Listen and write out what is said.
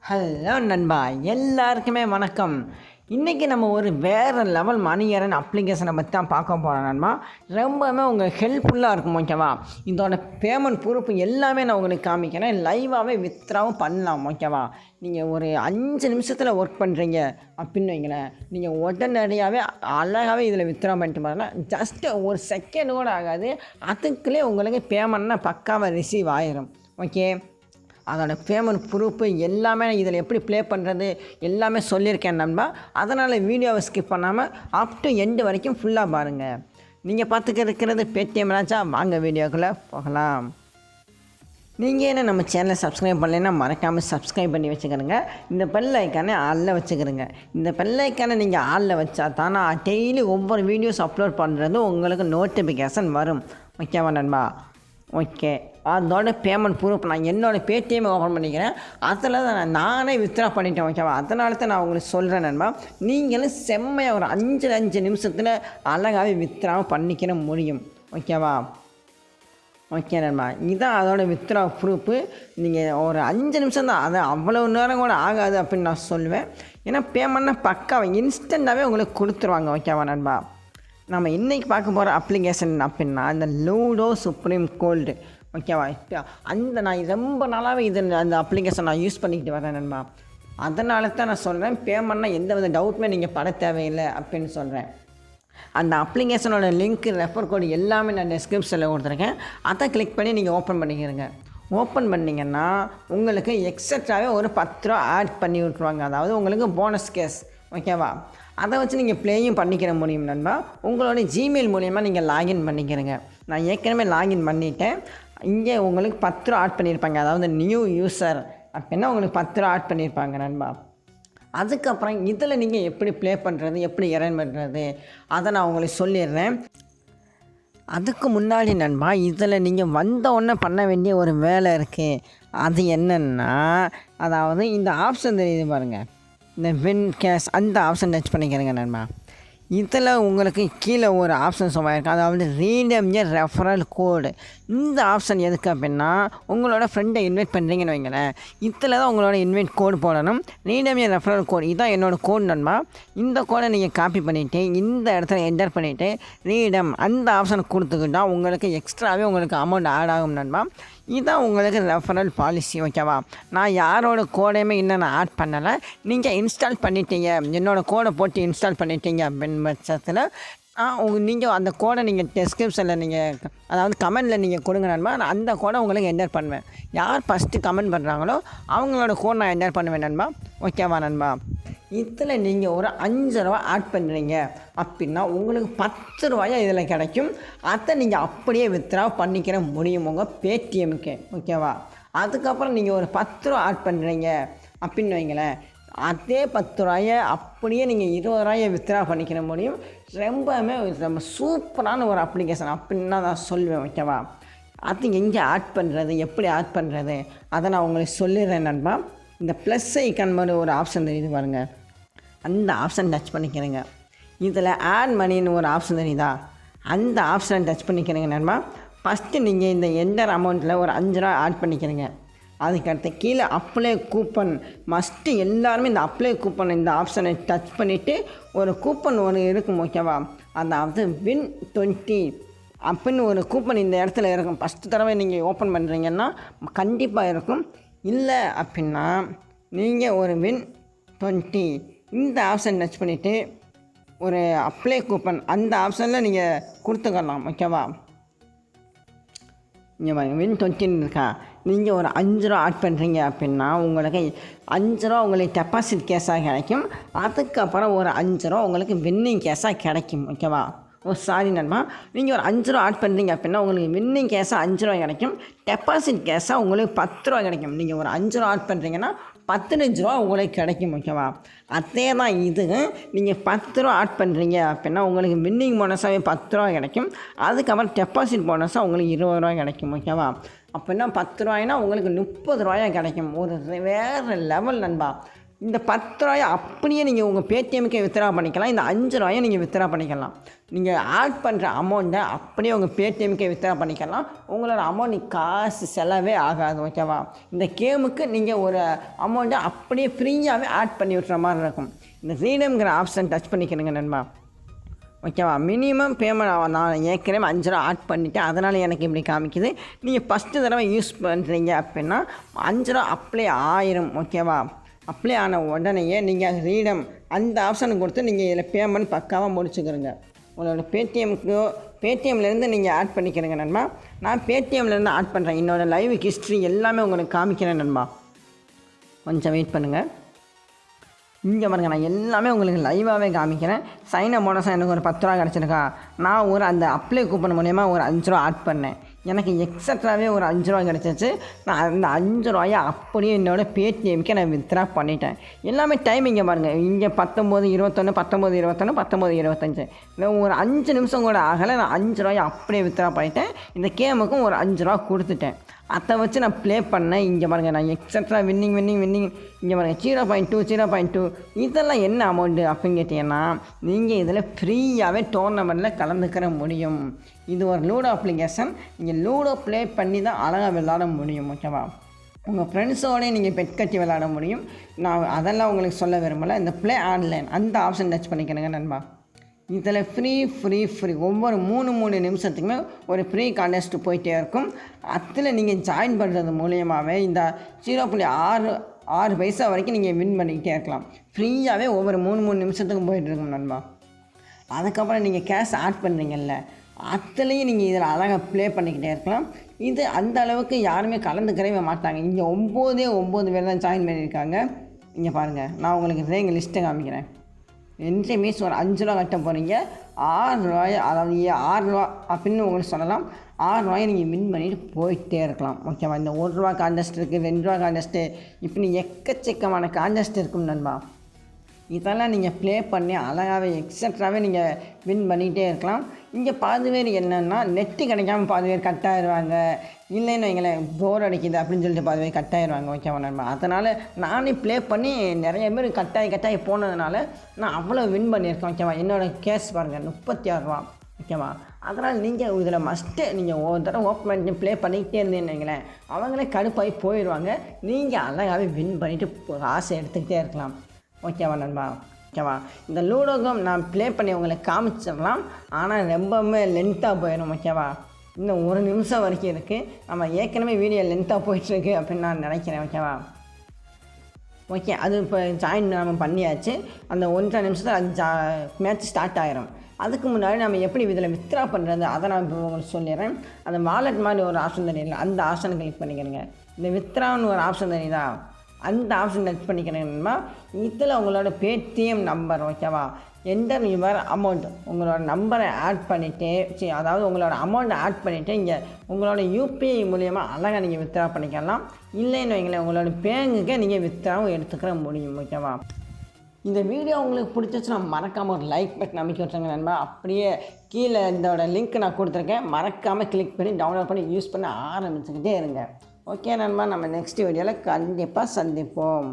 Hello நண்பா, எல்லாருக்குமே வணக்கம். இன்றைக்கி நம்ம ஒரு வேறு லெவல் மணி ஏர்ன் அப்ளிகேஷனை பற்றி தான் பார்க்க போகிறோம் நண்பா. ரொம்பவுமே உங்கள் ஹெல்ப்ஃபுல்லாக இருக்கும், ஓகேவா? இதோட பேமெண்ட் ப்ரூஃப் எல்லாமே நான் உங்களுக்கு காமிக்கிறேன். லைவாகவே வித்ராவும் பண்ணலாம், ஓகேவா? நீங்கள் ஒரு 5 நிமிஷத்தில் ஒர்க் பண்ணுறீங்க அப்படின்னு வைங்களேன், நீங்கள் உடனடியாகவே அழகாகவே இதில் வித்ரா பண்ணிட்டு பாருங்கள். ஜஸ்ட்டு ஒரு செகண்ட் கூட ஆகாது, அதுக்குள்ளே உங்களுக்கு பேமெண்ட்னா பக்காவாக ரிசீவ் ஆயிரும். ஓகே, அதோட பேமெண்ட் ப்ரூஃபு எல்லாமே இதில் எப்படி ப்ளே பண்ணுறது எல்லாமே சொல்லியிருக்கேன் நண்பா. அதனால் வீடியோவை ஸ்கிப் பண்ணாமல் அப் டு எண்டு வரைக்கும் ஃபுல்லாக பாருங்கள். நீங்கள் பார்த்துக்க இருக்கிறது Paytmraja. வாங்க வீடியோக்குள்ளே போகலாம். நீங்கள் என்ன நம்ம சேனலை சப்ஸ்கிரைப் பண்ணலைன்னா மறக்காமல் சப்ஸ்கிரைப் பண்ணி வச்சுக்கிறங்க. இந்த பெல் ஐக்கானை ஆளில் வச்சுக்கிறங்க. இந்த பெல் ஐக்கானை நீங்கள் ஆளில் வச்சா தான் நான் டெய்லி ஒவ்வொரு வீடியோஸ் அப்லோட் பண்ணுறது உங்களுக்கு நோட்டிஃபிகேஷன் வரும். ஓகேவா நண்பா? ஓகே, அதோட பேமெண்ட் ப்ரூஃப் நான் என்னோடய Paytm ஓப்பன் பண்ணிக்கிறேன். அதில் தான் நானே வித்ரா பண்ணிட்டேன், ஓகேவா? அதனால தான் நான் உங்களுக்கு சொல்கிறேன் நண்பா. நீங்களும் செம்மையாக ஒரு 5 நிமிஷத்தில் அழகாகவே வித்ராவும் பண்ணிக்கிற முடியும், ஓகேவா? ஓகே நண்பா, இதுதான் அதோட வித்ரா ப்ரூஃபு. நீங்கள் ஒரு 5 நிமிஷம் தான், அது அவ்வளோ நேரம் கூட ஆகாது அப்படின்னு நான் சொல்லுவேன். ஏன்னா பேமெண்ட்னா பக்காவை இன்ஸ்டண்ட்டாகவே உங்களுக்கு கொடுத்துருவாங்க, ஓகேவா நண்பா? நம்ம இன்றைக்கி பார்க்க போகிற அப்ளிகேஷன் அப்படின்னா இந்த லூடோ சுப்ரீம் கோல்டு, ஓகேவா? நான் ரொம்ப நாளாகவே அந்த அப்ளிகேஷன் நான் யூஸ் பண்ணிக்கிட்டு வரேன் நண்பா. அதனால தான் நான் சொல்கிறேன், பேமெண்ட்னா எந்த வித டவுட்டுமே நீங்கள் பட தேவையில்லை அப்படின்னு சொல்கிறேன். அந்த அப்ளிகேஷனோட லிங்க், ரெஃபர் கோடு எல்லாமே நான் டிஸ்கிரிப்ஷனில் கொடுத்துருக்கேன். அதை கிளிக் பண்ணி நீங்கள் ஓப்பன் பண்ணிக்கிறங்க. ஓப்பன் பண்ணிங்கன்னா உங்களுக்கு எக்ஸ்ட்ராவே ஒரு 10 ரூபா ஆட் பண்ணி விட்ருவாங்க. அதாவது உங்களுக்கு போனஸ் கேஸ், ஓகேவா? அதை வச்சு நீங்கள் ப்ளேயும் பண்ணிக்கிற முடியும் நண்பா. உங்களோட ஜிமெயில் மூலயமா நீங்கள் லாகின் பண்ணிக்கிறங்க. நான் ஏற்கனவே லாகின் பண்ணிவிட்டேன். இங்கே உங்களுக்கு 10 ரூபா ஆட் பண்ணியிருப்பாங்க. அதாவது நியூ யூசர் அப்படின்னா உங்களுக்கு 10 ரூபா ஆட் பண்ணியிருப்பாங்க நண்பா. அதுக்கப்புறம் இதில் நீங்கள் எப்படி ப்ளே பண்ணுறது, எப்படி எர்ன் பண்ணுறது அதை நான் உங்களுக்கு சொல்லிடுறேன். அதுக்கு முன்னாடி நண்பா, இதில் நீங்கள் வந்த உடனே பண்ண வேண்டிய ஒரு வேலை இருக்குது. அது என்னென்னா, அதாவது இந்த ஆப்ஷன் தெரியுது பாருங்கள், இந்த வின் கேஷ், அந்த ஆப்ஷன் டச் பண்ணிக்கிறேங்க நண்பா. இதில் உங்களுக்கு கீழே ஒரு ஆப்ஷன் சொல்லியிருக்கு, அதாவது ரீடம் எ ரெஃபரல் கோடு. இந்த ஆப்ஷன் எதுக்கு அப்படின்னா, உங்களோட ஃப்ரெண்டை இன்வைட் பண்ணுறீங்கன்னு வைங்களேன், இதில் தான் உங்களோட இன்வைட் கோடு போடணும். ரீடம் எ ரெஃபரல் கோடு, இதுதான் என்னோடய கோட் நண்பா. இந்த கோடை நீங்கள் காப்பி பண்ணிவிட்டு இந்த இடத்துல என்டர் பண்ணிவிட்டு ரீடம் அந்த ஆப்ஷன் கொடுத்துக்கிட்டால் உங்களுக்கு எக்ஸ்ட்ராவே உங்களுக்கு அமௌண்ட் ஆட் ஆகும் நண்பா. இதுதான் உங்களுக்கு ரெஃபரல் பாலிசி, ஓகேவா? நான் யாரோட கோடையுமே இன்னும் நான் ஆட் பண்ணலை. நீங்கள் இன்ஸ்டால் பண்ணிட்டீங்க, என்னோடய கோடை போட்டு இன்ஸ்டால் பண்ணிட்டீங்க அப்படின்னு பட்சத்தில் நீங்கள் அந்த கோடை நீங்கள் டிஸ்கிரிப்ஷனில் நீங்கள், அதாவது கமெண்டில் நீங்கள் கொடுங்க நண்பா. நான் அந்த கோடை உங்களுக்கு என்டர் பண்ணுவேன். யார் ஃபஸ்ட்டு கமெண்ட் பண்ணுறாங்களோ அவங்களோட கோட் நான் என்டர் பண்ணுவேன் நண்பா, ஓகேவா நண்பா? இதில் நீங்கள் ஒரு 5 ரூபா ஆட் பண்ணுறீங்க அப்படின்னா உங்களுக்கு 10 ரூபாயா இதில் கிடைக்கும். அதை நீங்கள் அப்படியே வித்ரா பண்ணிக்கிற முடியும் உங்கள் Paytmக்கு, ஓகேவா? அதுக்கப்புறம் நீங்கள் ஒரு 10 ரூபா ஆட் பண்ணுறீங்க அப்படின்னு வைங்களேன், அதே 10 ரூபாயை அப்படியே நீங்கள் 20 ரூபாயை வித்ரா பண்ணிக்கிற முடியும். ரொம்ப சூப்பரான ஒரு அப்ளிகேஷன் அப்படின்னு நான் சொல்லுவேன், ஓகேவா? அது எங்கே ஆட் பண்ணுறது, எப்படி ஆட் பண்ணுறது அதை நான் உங்களுக்கு சொல்லிடுறேன் நண்பா. இந்த ப்ளஸ் ஐக்கான் மாதிரி ஒரு ஆப்ஷன் தெரியுது பாருங்கள், அந்த ஆப்ஷன் டச் பண்ணிக்கிறேங்க. இதில் ஆட் மணின்னு ஒரு ஆப்ஷன் தெரியுதா, அந்த ஆப்ஷனை டச் பண்ணிக்கிறேங்க நண்பா. ஃபஸ்ட்டு நீங்கள் இந்த என்டர் அமௌண்ட்டில் ஒரு 5 ரூபா ஆட் பண்ணிக்கிறீங்க. அதுக்கடுத்து கீழே அப்ளை கூப்பன், மஸ்ட்டு எல்லாருமே இந்த அப்ளை கூப்பன் இந்த ஆப்ஷனை டச் பண்ணிவிட்டு ஒரு கூப்பன் ஒன்று இருக்கும், ஓகேவா? அதாவது வின் 20 அப்படின்னு ஒரு கூப்பன் இந்த இடத்துல இருக்கும். ஃபஸ்ட்டு தடவை நீங்கள் ஓப்பன் பண்ணுறீங்கன்னா கண்டிப்பாக இருக்கும். இல்லை அப்படின்னா நீங்கள் ஒரு வின் 20 இந்த ஆப்ஷன் டச் பண்ணிவிட்டு ஒரு அப்ளை கூப்பன் அந்த ஆப்ஷனில் நீங்கள் கொடுத்துக்கலாம், ஓகேவா? இங்கே பாருங்கள், வின் 20 இருக்கா. நீங்கள் ஒரு 5 ரூபா ஆட் பண்ணுறீங்க அப்படின்னா உங்களுக்கு 5 ரூபா உங்களுக்கு டெபாசிட் கேஷாக கிடைக்கும். அதுக்கப்புறம் ஒரு 5 ரூபா உங்களுக்கு வின்னிங் கேஷாக கிடைக்கும், ஓகேவா? சாரி நண்பா, நீங்கள் ஒரு 5 ரூபா ஆட் பண்ணுறீங்க அப்படின்னா உங்களுக்கு வின்னிங் கேஷாக 5 ரூபா கிடைக்கும். டெபாசிட் கேஷாக உங்களுக்கு 10 ரூபா கிடைக்கும். நீங்கள் ஒரு 5 ரூபா ஆட் பண்ணுறீங்கன்னா 15 ரூபா உங்களுக்கு கிடைக்கும், ஓகேவா? அதே தான் இது. நீங்கள் 10 ரூபா ஆட் பண்ணுறீங்க அப்படின்னா உங்களுக்கு வின்னிங் போனஸாகவே 10 ரூபா கிடைக்கும். அதுக்கப்புறம் டெபாசிட் போனஸாக உங்களுக்கு 20 ரூபா கிடைக்கும், ஓகேவா? அப்படின்னா 10 ரூபாய்னா உங்களுக்கு 30 ரூபாயா கிடைக்கும். ஒரு வேறு லெவல் நண்பா. இந்த 10 ரூபாயை அப்படியே நீங்கள் உங்கள் பேடிஎம்க்கே வித்ட்ரா பண்ணிக்கலாம். இந்த 5 ரூபாயை நீங்கள் வித்ட்ரா பண்ணிக்கலாம். நீங்கள் ஆட் பண்ணுற அமௌண்ட்டை அப்படியே உங்கள் பேடிஎம்க்கே வித்ட்ரா பண்ணிக்கலாம். உங்களோட அமௌண்ட் காசு செலவே ஆகாது. ஓகேவா? இந்த கேமுக்கு நீங்கள் ஒரு அமௌண்ட்டை அப்படியே ஃப்ரீயாகவே ஆட் பண்ணி விட்டுற மாதிரி இருக்கும். இந்த ரீடம்ங்கிற ஆப்ஷன் டச் பண்ணிக்கிறேங்க நண்பா. ஓகேவா? மினிமம் பேமெண்ட் நான் ஏற்கனவே 5 ரூபா ஆட் பண்ணிவிட்டேன், அதனால் எனக்கு இப்படி காமிக்குது. நீங்கள் ஃபஸ்ட்டு தடவை யூஸ் பண்ணுறீங்க அப்படின்னா 5 ரூபா அப்ளை ஆயிரும். ஓகேவா? அப்ளை ஆன உடனேயே நீங்கள் ரீடம் அந்த ஆப்ஷனை கொடுத்து நீங்கள் இதில் பேமெண்ட் பக்காவாக முடிச்சுக்கிறங்க. உங்களோட பேடிஎம்லேருந்து நீங்கள் ஆட் பண்ணிக்கிறீங்க நண்பா. நான் பேடிஎம்லேருந்து ஆட் பண்ணுறேன். என்னோடய லைவ் ஹிஸ்ட்ரி எல்லாமே உங்களுக்கு காமிக்கிறேன் நண்பா. கொஞ்சம் வெயிட் பண்ணுங்கள். இங்கே பாருங்க, நான் எல்லாமே உங்களுக்கு லைவாகவே காமிக்கிறேன். சைன் அப் போனஸாக எனக்கு ஒரு 10 ரூபா கிடச்சிருக்கா. நான் ஒரு அந்த அப்ளை கூப்பன் மூலயமா ஒரு 5 ரூபா ஆட் பண்ணேன். எனக்கு எக்ஸட்ராவே ஒரு 5 ரூபா கிடச்சிச்சு. நான் அந்த 5 ரூபாயை அப்படியே என்னோடய பேடிஎம்க்கே நான் வித்ட்ரா பண்ணிட்டேன். எல்லாமே டைம் இங்கே பாருங்கள். இங்கே 19:21, 19:21, 19:25. ஒரு 5 நிமிஷம் கூட ஆகலை. நான் 5 ரூபாயை அப்படியே வித்ட்ரா பண்ணிட்டேன். இந்த கேமுக்கும் ஒரு 5 ரூபா கொடுத்துட்டேன். அதை வச்சு நான் ப்ளே பண்ணேன். இங்கே பாருங்கள், நான் எக்ஸட்ரா வின்னிங் இங்கே பாருங்கள் 0.2 இதெல்லாம் என்ன அமௌண்ட்டு அப்படின்னு கேட்டிங்கன்னா, நீங்கள் இதில் ஃப்ரீயாகவே டோர்னமெண்ட்டில் கலந்துக்கிற முடியும். இது ஒரு லூடோ அப்ளிகேஷன். நீங்கள் லூடோ ப்ளே பண்ணி தான் அழகாக விளையாட முடியும். ஓகேவா? உங்கள் ஃப்ரெண்ட்ஸோடய நீங்கள் பெட் கட்டி விளையாட முடியும். நான் அதெல்லாம் உங்களுக்கு சொல்ல விரும்பலை. இந்த ப்ளே ஆன்லைன் அந்த ஆப்ஷன் டச் பண்ணிக்கிறேங்க நண்பா. இதில் ஃப்ரீ ஒவ்வொரு 3 நிமிஷத்துக்குமே ஒரு ஃப்ரீ கான்டெஸ்ட் போயிட்டே இருக்கும். அதில் நீங்கள் ஜாயின் பண்ணுறது மூலியமாகவே இந்த 0.6 பைசா வரைக்கும் நீங்கள் வின் பண்ணிக்கிட்டே இருக்கலாம். ஃப்ரீயாகவே ஒவ்வொரு 3 நிமிஷத்துக்கும் போயிட்டுருக்கும் நண்பா. அதுக்கப்புறம் நீங்கள் கேஷ் ஆட் பண்ணுறீங்கல்ல, அதுலேயும் நீங்கள் இதில் அழகாக ப்ளே பண்ணிக்கிட்டே இருக்கலாம். இது அந்த அளவுக்கு யாருமே கலந்துக்கிறவே மாட்டாங்க. இங்கே 9 பேர் தான் ஜாயின் பண்ணியிருக்காங்க. இங்கே பாருங்கள், நான் உங்களுக்கு இங்கே லிஸ்ட்டை காமிக்கிறேன். என்ட்ரி மீன்ஸ் ஒரு 5 ரூபா கட்ட போகிறீங்க. 6 ரூபாய், அதாவது 6 ரூபா அப்படின்னு உங்களுக்கு சொல்லலாம். 6 ரூபாயை நீங்கள் வின் பண்ணிட்டு போயிட்டே இருக்கலாம். ஓகேவா? இந்த 1 ரூபா கான்டெஸ்ட் இருக்குது, 2 ரூபா கான்டெஸ்ட்டு, இப்படி எக்கச்சக்கமான கான்டெஸ்ட் இருக்கும் நண்பா. இதெல்லாம் நீங்கள் ப்ளே பண்ணி அழகாகவே எக்ஸட்ராகவே நீங்கள் வின் பண்ணிகிட்டே இருக்கலாம். இங்கே பாதி பேர் என்னென்னா நெட்டு கிடைக்காம பாதி பேர் கட் ஆகிடுவாங்க. இல்லைன்னு வைங்களேன், போர் அடிக்குது அப்படின்னு சொல்லிட்டு பாதி பேர் கட் ஆகிடுவாங்க. ஓகேவா நண்பா? அதனால் நானே ப்ளே பண்ணி நிறைய பேர் கட்டாயி போனதுனால நான் அவ்வளோ வின் பண்ணியிருக்கேன். ஓகேவா? என்னோடய கேஸ் பாருங்கள் 36 ரூபா. ஓகேவா? அதனால் நீங்கள் இதில் மஸ்ட்டு நீங்கள் ஒவ்வொரு தடவை ஓப்பன் பண்ணி ப்ளே பண்ணிக்கிட்டே இருந்தீங்கன்னு வைங்களேன், அவங்களே கடுப்பாகி போயிடுவாங்க. நீங்கள் அழகாகவே வின் பண்ணிவிட்டு ஆசை எடுத்துக்கிட்டே இருக்கலாம். ஓகேவா நண்பா? ஓகேவா? இந்த லூடோ கேம் நான் ப்ளே பண்ணி உங்களுக்கு காமிச்சிடலாம், ஆனால் ரொம்பவுமே லென்த்தாக போயிடும். ஓகேவா? இன்னும் 1 நிமிஷம் வரைக்கும் இருக்குது. நம்ம ஏற்கனவே வீடியோ லென்த்தாக போயிட்டுருக்கு அப்படின்னு நான் நினைக்கிறேன். ஓகேவா? ஓகே, அது இப்போ ஜாயின் நம்ம பண்ணியாச்சு. அந்த 1.5 நிமிஷத்தில் அது மேட்ச் ஸ்டார்ட் ஆகிரும். அதுக்கு முன்னாடி நம்ம எப்படி இதில் வித்ட்ரா பண்ணுறது அதை நான் இப்போ உங்களுக்கு சொல்லிடுறேன். அந்த வாலெட் மாதிரி ஒரு ஆப்ஷன் தெரியல, அந்த ஆப்ஷனை கிளிக் பண்ணிக்கிறேங்க. இந்த வித்ட்ரான்னு ஒரு ஆப்ஷன் தெரியுதா, அந்த ஆப்ஷன் டச் பண்ணிக்கிறேன்னா இதில் உங்களோட பேடிஎம் நம்பர். ஓகேவா? என்டர் யுவர் அமௌண்ட், உங்களோட நம்பரை ஆட் பண்ணிவிட்டு அதாவது உங்களோட அமௌண்ட்டை ஆட் பண்ணிவிட்டு இங்கே உங்களோட யூபிஐ மூலிமா அழகாக நீங்கள் வித்ட்ரா பண்ணிக்கலாம். இல்லைன்னு வைங்களேன், உங்களோட பேங்குக்கே நீங்கள் வித்ட்ராவும் எடுத்துக்கிற முடியும். ஓகேவா? இந்த வீடியோ உங்களுக்கு பிடிச்சிச்சுன்னா மறக்காமல் ஒரு லைக் பட்டன் அமைக்க விட்டுருங்க நண்பா. அப்படியே கீழே இதோட லிங்க் நான் கொடுத்துருக்கேன், மறக்காமல் கிளிக் பண்ணி டவுன்லோட் பண்ணி யூஸ் பண்ண ஆரம்பிச்சுக்கிட்டே இருங்க. ஓகே நண்பா, நம்ம நெக்ஸ்ட் வீடியோவில் கண்டிப்பாக சந்திப்போம்.